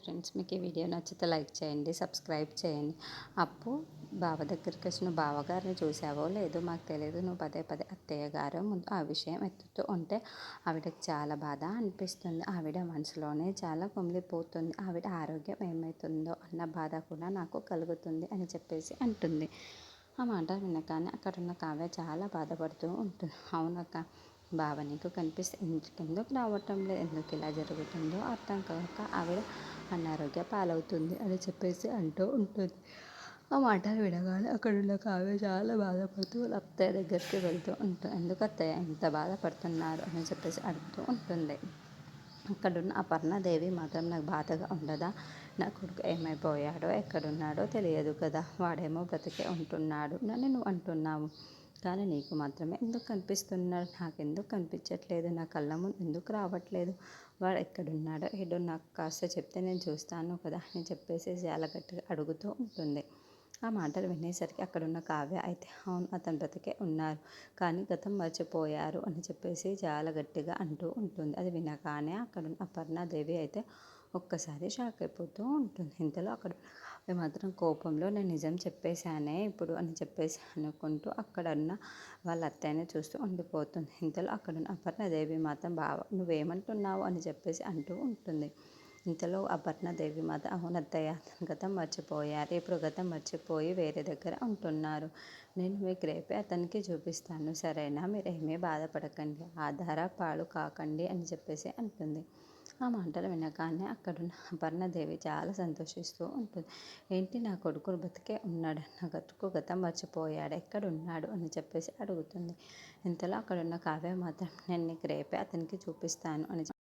Friends, మీకు ఈ video నచ్చితే లైక్ చేయండి, సబ్స్క్రైబ్ చేయండి. అప్పు బావ దగ్గరికి వచ్చిన బావగారిని చూసావో లేదో మాకు తెలియదు, నువ్వు పదే పదే అత్తయ్య గారు ముందు ఆ విషయం ఎత్తుతూ ఉంటే ఆవిడకి చాలా బాధ అనిపిస్తుంది. ఆవిడ మనసులోనే చాలా కుమిలిపోతుంది. ఆవిడ ఆరోగ్యం ఏమవుతుందో అన్న బాధ కూడా నాకు కలుగుతుంది అని చెప్పేసి అంటుంది. ఆ మాట వినగానే అక్కడున్న కావ్య చాలా బాధపడుతూ ఉంటుంది. అవునక్క, బావ నీకు కనిపిస్తే ఎందుకు రావటం లేదు, ఎందుకు ఇలా జరుగుతుందో అర్థం కాక ఆవిడ అనారోగ్య పాలవుతుంది అని చెప్పేసి అంటూ ఉంటుంది. ఆ మాటలు వినగానే అక్కడున్న కావ్య చాలా బాధపడుతూ వాళ్ళ అత్తయ్య దగ్గరికి వెళ్తూ ఉంటుంది. ఎందుకు అత్తయ్య ఎంత బాధపడుతున్నారు అని చెప్పేసి అడుగుతూ ఉంటుంది. అక్కడున్న అపర్ణాదేవి మాత్రం నాకు బాధగా ఉండదా, నా కొడుకు ఏమైపోయాడో ఎక్కడున్నాడో తెలియదు కదా, వాడేమో బ్రతికే ఉంటున్నాడు నన్ను నువ్వు అంటున్నావు, కానీ నీకు మాత్రమే ఎందుకు కనిపిస్తున్నాడు, నాకెందుకు కనిపించట్లేదు, నా కళ్ళ ముందు ఎందుకు రావట్లేదు, వాడు ఎక్కడున్నాడో ఏడో నాకు కాస్త చెప్తే నేను చూస్తాను కదా అని చెప్పేసి చాలా గట్టిగా అడుగుతూ ఉంటుంది. ఆ మాటలు వినేసరికి అక్కడున్న కావ్య అయితే అవును, అతను బ్రతికే ఉన్నారు, కానీ గతం మర్చిపోయారు అని చెప్పేసి చాలా గట్టిగా అంటూ ఉంటుంది. అది వినగానే అక్కడున్న అపర్ణాదేవి అయితే ఒక్కసారి షాక్ అయిపోతూ ఉంటుంది. ఇంతలో అక్కడ మాత్రం కోపంలో నేను నిజం చెప్పేశానే ఇప్పుడు అని చెప్పేసి అనుకుంటూ అక్కడున్న వాళ్ళ అత్తయ్యని చూస్తూ ఉండిపోతుంది. ఇంతలో అక్కడున్న అపర్ణాదేవి మాత్రం బావ నువ్వేమంటున్నావు అని చెప్పేసి అంటూ ఉంటుంది. ఇంతలో అపర్ణాదేవి మాత్రం అవును అత్తయ్య, గతం మర్చిపోయారు, ఇప్పుడు గతం మర్చిపోయి వేరే దగ్గర ఉంటున్నారు, నేను మీకు రేపే అతనికి చూపిస్తాను సరేనా, మీరు ఏమీ బాధపడకండి, ఆధార పాలు కాకండి అని చెప్పేసి అంటుంది. ఆ మాటలు వినగానే అక్కడున్న అపర్ణాదేవి చాలా సంతోషిస్తూ ఉంటుంది. ఏంటి, నా కొడుకు బతికే ఉన్నాడు, నా కొడుకు గతం మర్చిపోయాడు, ఎక్కడున్నాడు అని చెప్పేసి అడుగుతుంది. ఇంతలో అక్కడున్న కావ్య మాత్రం నేను నీకు రేపే అతనికి చూపిస్తాను అని